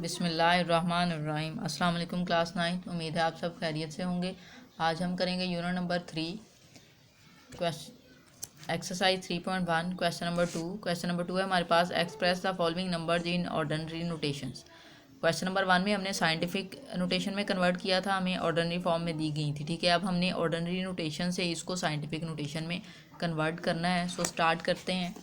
बिस्मिल्लाहिर्रहमानिर्रहीम। अस्सलाम वालेकुम क्लास 9। उम्मीद है आप सब खैरियत से होंगे। आज हम करेंगे unit number 3 question exercise 3.1 question number 2। Question number 2 है हमारे पास, express the following numbers in ordinary notations. Question number 1 में हमने साइंटिफिक नोटेशन में कन्वर्ट किया था, हमें ऑर्डिनरी फॉर्म में दी गई थी। ठीक है, अब हमने ऑर्डिनरी नोटेशन से इसको साइंटिफिक नोटेशन में कन्वर्ट करना है। सो स्टार्ट करते हैं।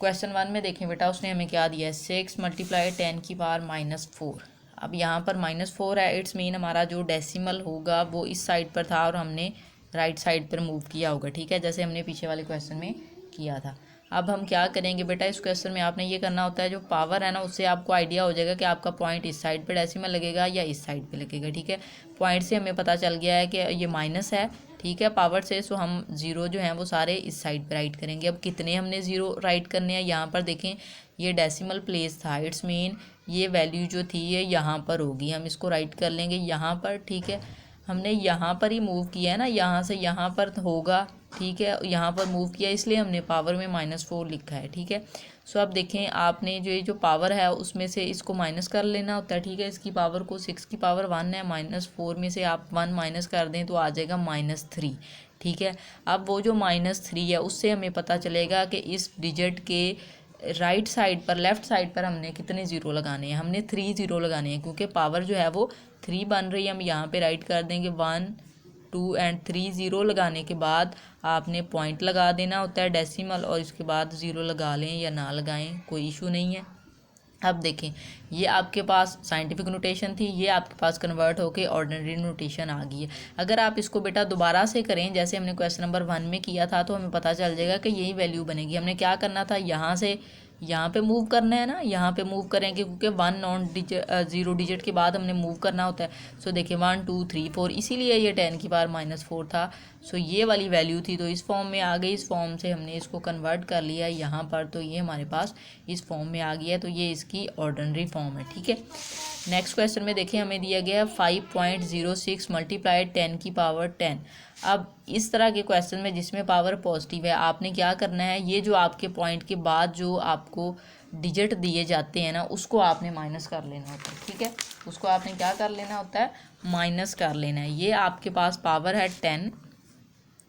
क्वेश्चन 1 में देखें बेटा, उसने हमें क्या दिया है, 6 मल्टीप्लाई 10 की पावर -4। अब यहाँ पर -4 है, इट्स मीन हमारा जो डेसिमल होगा वो इस साइड पर था और हमने राइट साइड पर मूव किया होगा। ठीक है, जैसे हमने पीछे वाले क्वेश्चन में किया था। अब हम क्या करेंगे बेटा, इस क्वेश्चन में आपने ये करना होता है, जो पावर है ना उससे आपको आइडिया हो जाएगा कि आपका पॉइंट इस साइड पे डेसिमल लगेगा या इस साइड पे लगेगा। ठीक है, पॉइंट से हमें पता चल गया है कि ये माइनस है। ठीक है, पावर से सो हम ज़ीरो जो हैं वो सारे इस साइड पे राइट करेंगे। अब कितने हमने ज़ीरो राइट करने हैं, यहाँ पर देखें ये डेसिमल प्लेस था, इट्स मीन ये वैल्यू जो थी ये यहाँ पर होगी। हम इसको राइट कर लेंगे यहाँ पर। ठीक है, हमने यहाँ पर ही मूव किया है ना, यहाँ से यहाँ पर होगा। ठीक है, यहाँ पर मूव किया इसलिए हमने पावर में -4 लिखा है। ठीक है, सो अब देखें आपने जो पावर है उसमें से इसको माइनस कर लेना होता है। ठीक है, इसकी पावर को 6 की पावर 1 है, -4 में से आप 1 माइनस कर दें तो आ जाएगा -3। ठीक है, अब वो जो -3 है उससे हमें पता चलेगा कि इस डिजिट के राइट साइड पर, लेफ़्ट साइड पर हमने कितने ज़ीरो लगाने हैं। हमने 3 ज़ीरो लगाने हैं क्योंकि पावर जो है वो 3 बन रही है। हम यहाँ पे राइट कर देंगे 1 2 एंड 3। ज़ीरो लगाने के बाद आपने पॉइंट लगा देना होता है डेसिमल, और इसके बाद ज़ीरो लगा लें या ना लगाएं, कोई इशू नहीं है। अब देखें, ये आपके पास साइंटिफिक नोटेशन थी, ये आपके पास कन्वर्ट होके ऑर्डिनरी नोटेशन आ गई है। अगर आप इसको बेटा दोबारा से करें जैसे हमने क्वेश्चन नंबर 1 में किया था तो हमें पता चल जाएगा कि यही वैल्यू बनेगी। हमने क्या करना था, यहाँ से यहाँ पे मूव करना है ना, यहाँ पे मूव करेंगे क्योंकि 1 नॉन डिजिट 0 डिजिट के बाद हमने मूव करना होता है। सो देखिए 1 2 3 4, इसीलिए ये 10 की पावर -4 था। सो ये वाली वैल्यू थी तो इस फॉर्म में आ गई। इस फॉर्म से हमने इसको कन्वर्ट कर लिया यहाँ पर, तो ये हमारे पास इस फॉर्म में आ गया है, तो ये इसकी ऑर्डिनरी फॉर्म है। ठीक है, नेक्स्ट क्वेश्चन में देखिए हमें दिया गया है 5.06 मल्टीप्लाई 10 की पावर 10। अब इस तरह के क्वेश्चन में जिसमें पावर पॉजिटिव है, आपने क्या करना है, ये जो आपके पॉइंट के बाद जो आपको डिजिट दिए जाते हैं ना उसको आपने माइनस कर लेना होता है। ठीक है, उसको आपने क्या कर लेना होता है, माइनस कर लेना है। ये आपके पास पावर है 10,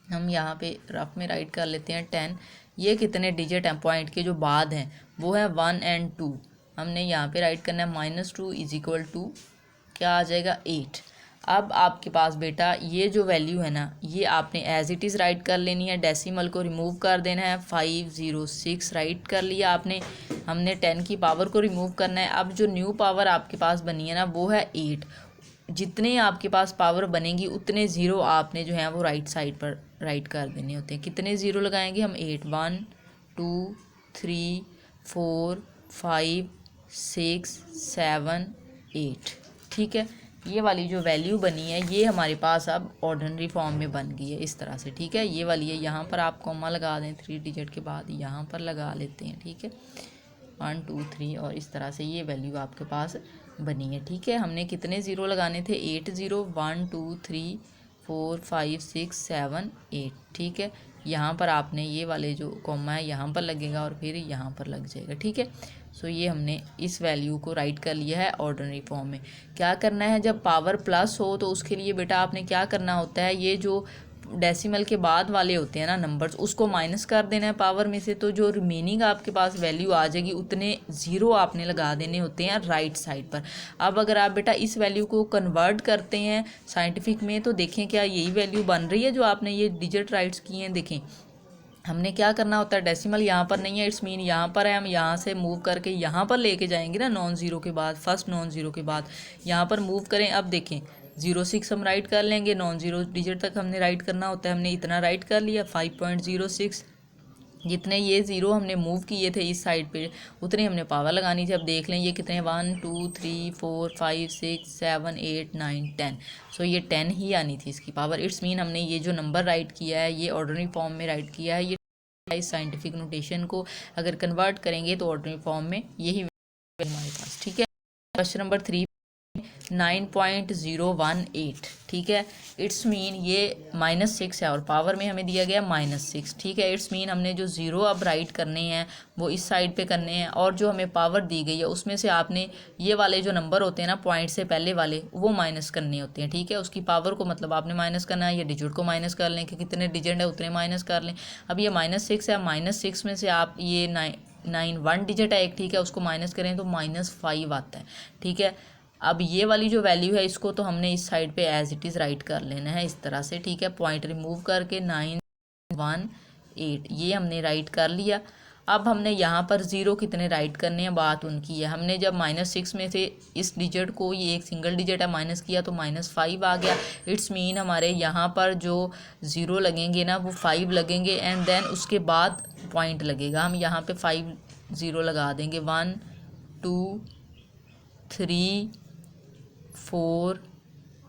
हम यहाँ पे रफ में राइट कर लेते हैं 10। ये कितने डिजिट हैं पॉइंट के जो बाद हैं, वो है 1 एंड 2। हमने यहाँ पे राइट करना है -2 = क्या आ जाएगा, 8। अब आपके पास बेटा ये जो वैल्यू है ना, ये आपने एज इट इज़ राइट कर लेनी है, डेसिमल को रिमूव कर देना है। 506 राइट कर लिया आपने। हमने 10 की पावर को रिमूव करना है। अब जो न्यू पावर आपके पास बनी है ना वो है 8। जितने आपके पास पावर बनेगी उतने ज़ीरो आपने जो है वो राइट साइड पर राइट कर देने होते हैं। कितने ज़ीरो लगाएंगे हम, 8 1 2 3 4 5 6 7 8। ठीक है, ये वाली जो वैल्यू बनी है ये हमारे पास अब ऑर्डिनरी फॉर्म में बन गई है इस तरह से। ठीक है, ये वाली है, यहाँ पर आप कॉमा लगा दें 3 डिजिट के बाद, यहाँ पर लगा लेते हैं। ठीक है, 1 2 3, और इस तरह से ये वैल्यू आपके पास बनी है। ठीक है, हमने कितने ज़ीरो लगाने थे, 8 ज़ीरो, 1 2 3 4 5 6 7 8। ठीक है, यहाँ पर आपने ये वाले जो कॉमा है यहाँ पर लगेगा और फिर यहाँ पर लग जाएगा। ठीक है, सो ये हमने इस वैल्यू को राइट कर लिया है ऑर्डिनरी फॉर्म में। क्या करना है, जब पावर प्लस हो तो उसके लिए बेटा आपने क्या करना होता है, ये जो डेसिमल के बाद वाले होते हैं ना नंबर्स, उसको माइनस कर देना है पावर में से, तो जो रिमेनिंग आपके पास वैल्यू आ जाएगी उतने ज़ीरो आपने लगा देने होते हैं राइट साइड पर। अब अगर आप बेटा इस वैल्यू को कन्वर्ट करते हैं साइंटिफिक में तो देखें क्या यही वैल्यू बन रही है जो आपने ये डिजिट राइट्स किए हैं। देखें हमने क्या करना होता है, डेसिमल यहाँ पर नहीं है, इट्स मीन यहाँ पर है, हम यहाँ से मूव करके यहाँ पर लेके जाएंगे ना, नॉन ज़ीरो के बाद, फर्स्ट नॉन ज़ीरो के बाद यहाँ पर मूव करें। अब देखें 06 हम राइट कर लेंगे, नॉन ज़ीरो डिजिट तक हमने राइट करना होता है, हमने इतना राइट कर लिया 5.06। जितने ये ज़ीरो हमने मूव किए थे इस साइड पे उतने हमने पावर लगानी थी। अब देख लें ये कितने, 1 2 3 4 5 6 7 8 9 10। सो ये 10 ही आनी थी इसकी पावर। इट्स मीन हमने ये जो नंबर राइट किया है ये ऑर्डिनरी फॉर्म में राइट किया है। ये साइंटिफिक नोटेशन को अगर कन्वर्ट करेंगे तो ऑर्डिनरी फॉर्म में यही हमारे पास। ठीक है, क्वेश्चन नंबर 3 9.018, ठीक है। इट्स मीन ये -6 है और पावर में हमें दिया गया -6, ठीक है। इट्स मीन हमने जो ज़ीरो अब राइट करने हैं वो इस साइड पे करने हैं, और जो हमें पावर दी गई है उसमें से आपने ये वाले जो नंबर होते हैं ना पॉइंट से पहले वाले, वो माइनस करने होते हैं, ठीक है। उसकी पावर को मतलब आपने माइनस करना है, ये डिजिट को माइनस कर लें कि कितने डिजिट है उतने माइनस कर लें। अब ये -6 है, -6 में से आप ये 9 1 डिजिट है एक, ठीक है, उसको माइनस करें तो -5 आता है, ठीक है। अब ये वाली जो वैल्यू है इसको तो हमने इस साइड पे एज इट इज़ राइट कर लेना है इस तरह से, ठीक है। पॉइंट रिमूव करके 918 ये हमने राइट कर लिया। अब हमने यहाँ पर ज़ीरो कितने राइट करने हैं बात उनकी है। हमने जब -6 में से इस डिजिट को, ये एक सिंगल डिजिट है, माइनस किया तो -5 आ गया। इट्स मीन हमारे यहाँ पर जो ज़ीरो लगेंगे ना वो 5 लगेंगे, एंड देन उसके बाद पॉइंट लगेगा। हम यहाँ पे 5 ज़ीरो लगा देंगे, 1 2 3 4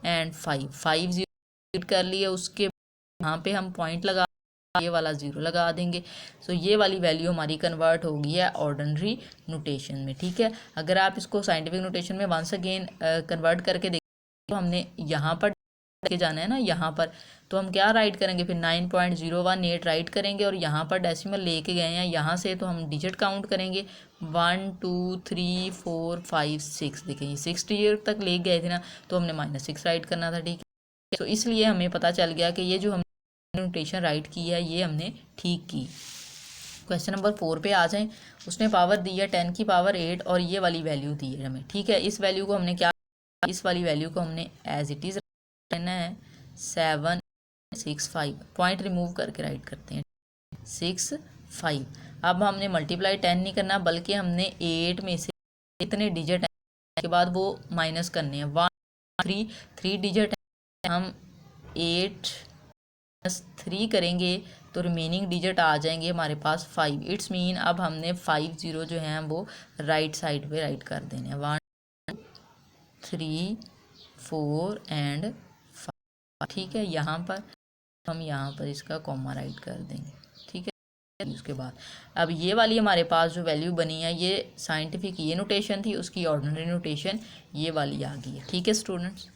एंड 5 ज़ीरो कर लिए। उसके यहाँ पे हम पॉइंट लगा, ये वाला ज़ीरो लगा देंगे। सो ये वाली वैल्यू हमारी कन्वर्ट हो गई है ऑर्डिनरी नोटेशन में, ठीक है। अगर आप इसको साइंटिफिक नोटेशन में वंस अगेन कन्वर्ट करके देखें तो हमने यहाँ पर के जाना है ना, यहाँ पर तो हम क्या राइट करेंगे, फिर 9.018 राइट करेंगे, और यहाँ पर डेसिमल लेके गए हैं यहाँ से तो हम डिजिट काउंट करेंगे 1 2 3 4 5 6, देखें ये 6 डिजिट तक ले गए थे ना, तो हमने -6 राइट करना था, ठीक है। तो इसलिए हमें पता चल गया कि ये जो हम नोटेशन राइट की है ये हमने ठीक की। क्वेश्चन नंबर 4 पे आ जाएं। उसने पावर दी है 10 की पावर 8 और ये वाली वैल्यू दी है हमें, ठीक है। इस वैल्यू को हमने क्या, इस वाली वैल्यू को हमने एज इट इज़ रहना है 765, पॉइंट रिमूव करके राइट करते हैं 65। अब हमने मल्टीप्लाई 10 नहीं करना, बल्कि हमने 8 में से इतने डिजिट हैं के बाद वो माइनस करने हैं। 1 3 डिजिट है, हम 8 3 करेंगे तो रिमेनिंग डिजिट आ जाएंगे हमारे पास 5। इट्स मीन अब हमने 5 ज़ीरो जो हैं वो राइट साइड पे राइट कर देने हैं, 1 3 4 एंड 5, ठीक है। यहाँ पर हम यहाँ पर इसका कॉमा राइट कर देंगे, ठीक है। उसके बाद अब ये वाली हमारे पास जो वैल्यू बनी है ये साइंटिफिक ये नोटेशन थी, उसकी ऑर्डिनरी नोटेशन ये वाली आ गई है, ठीक है स्टूडेंट्स।